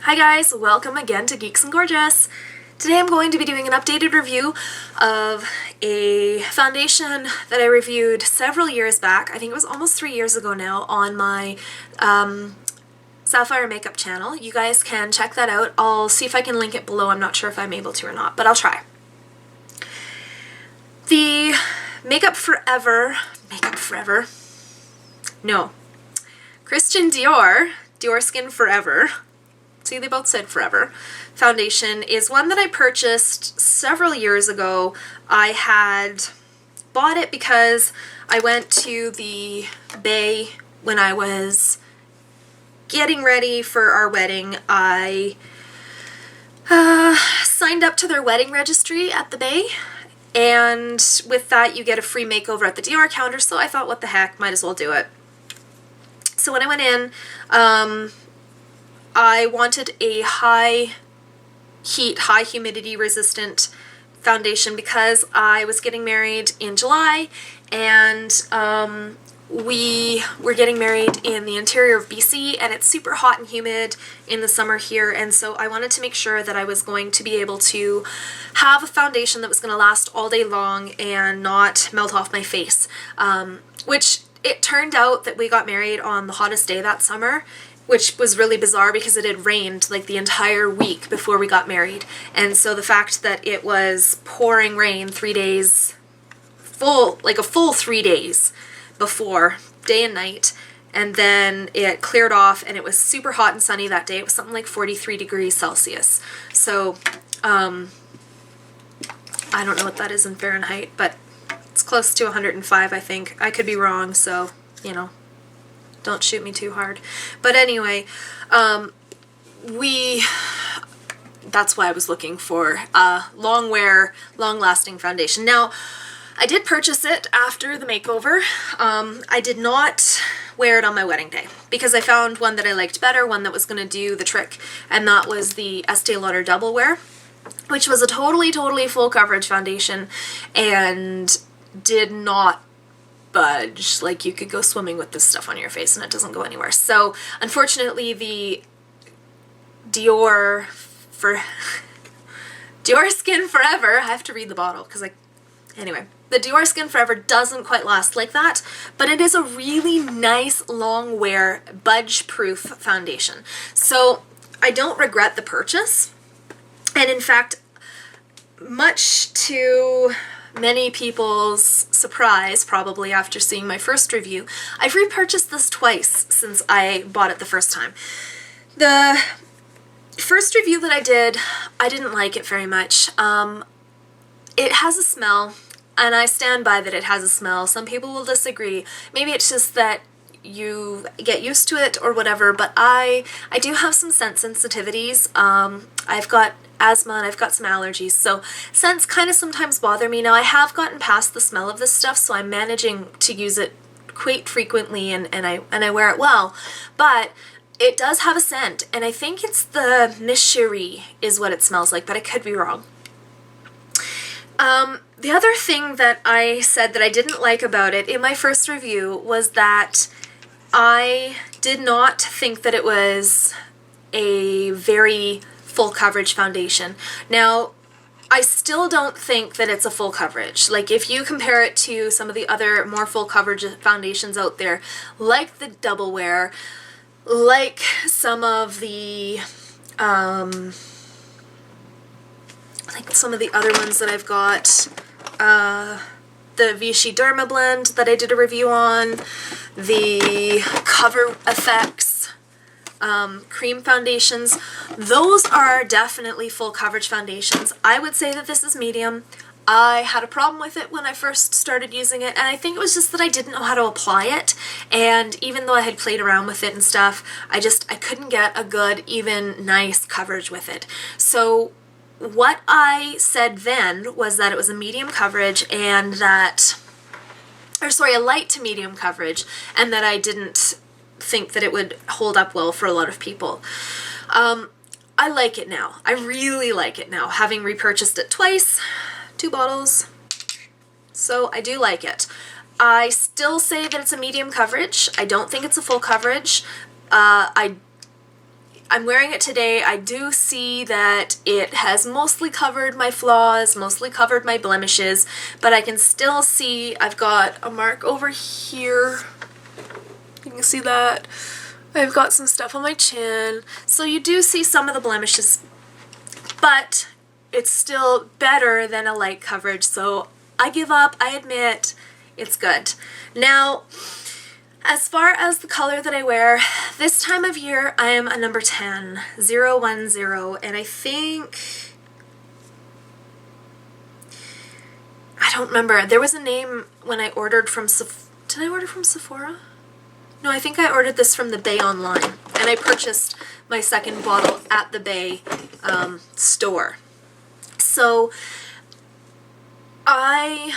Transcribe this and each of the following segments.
Hi guys, welcome again to Geeks and Gorgeous. Today I'm going to be doing an updated review of a foundation that I reviewed several years back. I think it was almost 3 years ago now on my Sapphire Makeup channel. You guys can check that out. I'll see if I can link it below. I'm not sure if I'm able to or not, but I'll try. The Christian Dior, Diorskin Forever, see they both said Forever, foundation is one that I purchased several years ago. I had bought it because I went to the Bay when I was getting ready for our wedding. I signed up to their wedding registry at the Bay, and with that you get a free makeover at the Dior counter, so I thought, what the heck, might as well do it. So when I went in, I wanted a high heat, high humidity resistant foundation because I was getting married in July, and we were getting married in the interior of BC, and it's super hot and humid in the summer here, and so I wanted to make sure that I was going to be able to have a foundation that was going to last all day long and not melt off my face, which it turned out that we got married on the hottest day that summer, which was really bizarre because it had rained like the entire week before we got married. And so the fact that it was pouring rain 3 days, like a full 3 days before, day and night, and then it cleared off and it was super hot and sunny that day. It was something like 43 degrees Celsius. So, I don't know what that is in Fahrenheit, but it's close to 105, I think. I could be wrong, so, you know, don't shoot me too hard. But anyway, that's why I was looking for a long wear, long lasting foundation. Now, I did purchase it after the makeover. I did not wear it on my wedding day because I found one that I liked better, one that was going to do the trick, and that was the Estee Lauder Double Wear, which was a totally full coverage foundation and did not budge. Like, you could go swimming with this stuff on your face and it doesn't go anywhere. So unfortunately the Diorskin Forever, I have to read the bottle because anyway, the Diorskin Forever doesn't quite last like that, but it is a really nice long wear budge proof foundation. So I don't regret the purchase, and in fact, much to many people's surprise, probably after seeing my first review, I've repurchased this twice since I bought it the first time. The first review that I did, I didn't like it very much. It has a smell, and I stand by that it has a smell. Some people will disagree. Maybe it's just that you get used to it or whatever, but I do have some scent sensitivities. I've got asthma and I've got some allergies, so scents kind of sometimes bother me. Now, I have gotten past the smell of this stuff, so I'm managing to use it quite frequently, and I wear it well, but it does have a scent, and I think it's the Miss Cherie is what it smells like, but I could be wrong. The other thing that I said that I didn't like about it in my first review was that I did not think that it was a very full coverage foundation. Now, I still don't think that it's a full coverage. Like, if you compare it to some of the other more full coverage foundations out there, like the Double Wear, like some of the other ones that I've got, the Vichy Derma Blend that I did a review on, the Cover Effects cream foundations, those are definitely full coverage foundations. I would say that this is medium. I had a problem with it when I first started using it, and I think it was just that I didn't know how to apply it, and even though I had played around with it and stuff, I couldn't get a good, even, nice coverage with it. So what I said then was that it was a medium coverage, and that, or sorry, a light to medium coverage, and that I didn't think that it would hold up well for a lot of people. I like it now. I really like it now, having repurchased it twice, 2 bottles, so I do like it. I still say that it's a medium coverage. I don't think it's a full coverage. I'm wearing it today. I do see that it has mostly covered my flaws, mostly covered my blemishes, but I can still see I've got a mark over here. You can see that. I've got some stuff on my chin. So you do see some of the blemishes, but it's still better than a light coverage. So I give up. I admit it's good. Now, as far as the color that I wear, this time of year I am a number 10, 010, and I think, I don't remember, there was a name when I ordered from did I order from Sephora? No, I think I ordered this from the Bay online, and I purchased my second bottle at the Bay store. So I'm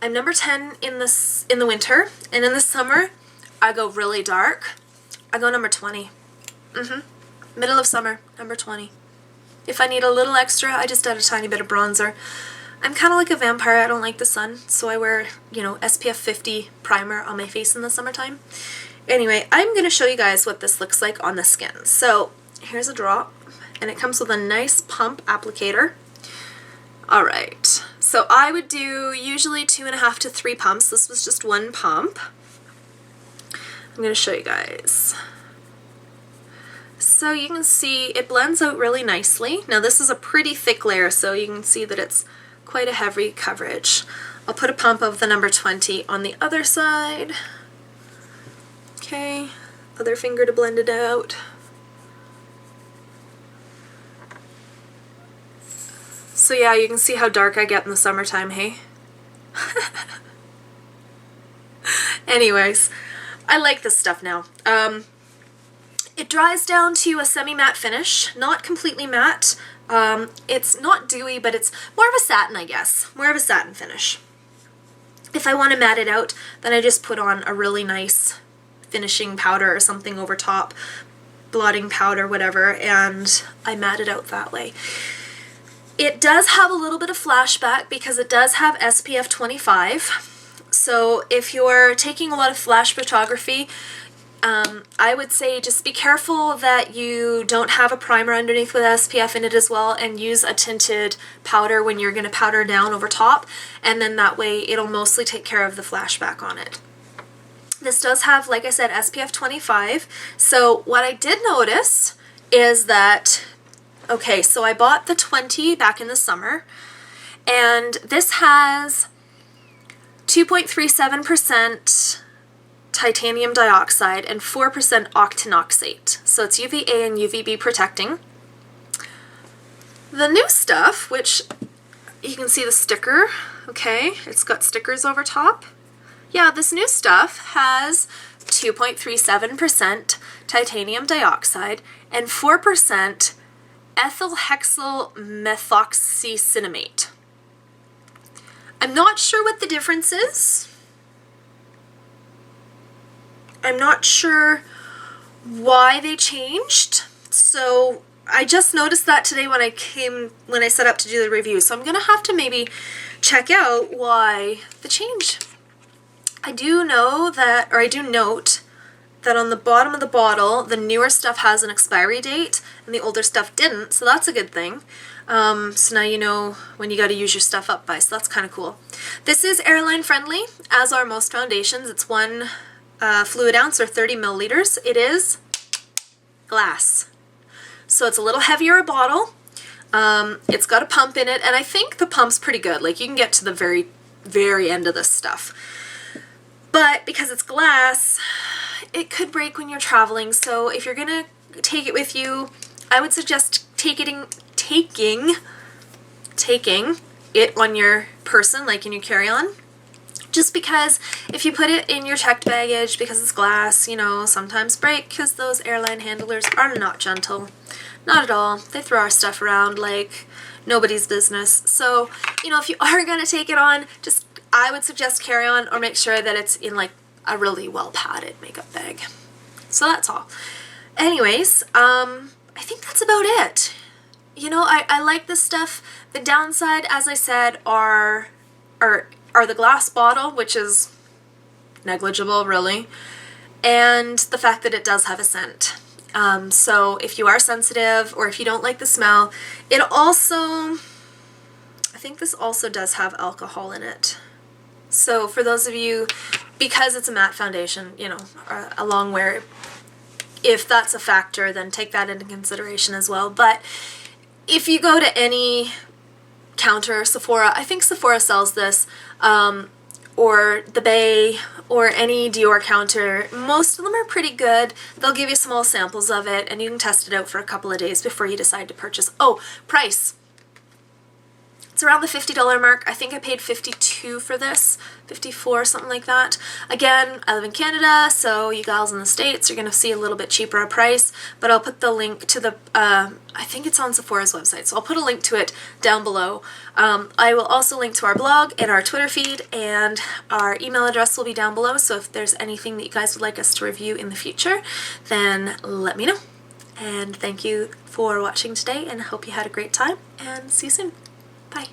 number 10 in the winter, and in the summer I go really dark. I go number 20. Middle of summer, number 20. If I need a little extra, I just add a tiny bit of bronzer. I'm kind of like a vampire. I don't like the sun, so I wear, you know, SPF 50 primer on my face in the summertime. Anyway, I'm going to show you guys what this looks like on the skin. So here's a drop, and it comes with a nice pump applicator. Alright, so I would do usually 2.5 to 3 pumps. This was just one pump. I'm going to show you guys. So you can see it blends out really nicely. Now this is a pretty thick layer, so you can see that it's quite a heavy coverage. I'll put a pump of the number 20 on the other side. Okay, other finger to blend it out. So yeah, you can see how dark I get in the summertime, hey? Anyways, I like this stuff now. It dries down to a semi-matte finish, not completely matte. It's not dewy, but it's more of a satin, I guess. More of a satin finish. If I want to matte it out, then I just put on a really nice finishing powder or something over top, blotting powder, whatever, and I matte it out that way. It does have a little bit of flashback because it does have SPF 25. So if you're taking a lot of flash photography, I would say just be careful that you don't have a primer underneath with SPF in it as well, and use a tinted powder when you're going to powder down over top, and then that way it'll mostly take care of the flashback on it. This does have, like I said, SPF 25. So what I did notice is that, okay, so I bought the 20 back in the summer, and this has 2.37% titanium dioxide and 4% octinoxate. So it's UVA and UVB protecting. The new stuff, which you can see the sticker, okay, it's got stickers over top. Yeah, this new stuff has 2.37% titanium dioxide and 4% ethyl hexyl methoxycinnamate. I'm not sure what the difference is. I'm not sure why they changed. So I just noticed that today when I set up to do the review. So I'm gonna have to maybe check out why the change. I do know that, or I do note that on the bottom of the bottle, the newer stuff has an expiry date and the older stuff didn't, so that's a good thing. So now you know when you got to use your stuff up by, so that's kind of cool. This is airline friendly, as are most foundations. It's 1 fluid ounce or 30 milliliters. It is glass, so it's a little heavier a bottle. It's got a pump in it, and I think the pump's pretty good. Like, you can get to the very, very end of this stuff. But because it's glass, it could break when you're traveling, so if you're gonna take it with you, I would suggest taking it on your person, like in your carry-on. Just because if you put it in your checked baggage, because it's glass, you know, sometimes break, because those airline handlers are not gentle. Not at all. They throw our stuff around like nobody's business. So, you know, if you are gonna take it on, just, I would suggest carry-on, or make sure that it's in like a really well padded makeup bag. So that's all. Anyways, I think that's about it. You know, I like this stuff. The downside, as I said, are the glass bottle, which is negligible really, and the fact that it does have a scent. So if you are sensitive or if you don't like the smell, it also, I think this also does have alcohol in it. So for those of you, because it's a matte foundation, you know, a long wear, if that's a factor, then take that into consideration as well. But if you go to any counter, Sephora, I think Sephora sells this, or the Bay, or any Dior counter, most of them are pretty good. They'll give you small samples of it, and you can test it out for a couple of days before you decide to purchase. Oh, price. It's around the $50 mark. I think I paid $52 for this, $54, something like that. Again, I live in Canada, so you gals in the States are going to see a little bit cheaper a price, but I'll put the link to the, I think it's on Sephora's website, so I'll put a link to it down below. I will also link to our blog and our Twitter feed, and our email address will be down below, so if there's anything that you guys would like us to review in the future, then let me know. And thank you for watching today, and hope you had a great time, and see you soon. Bye.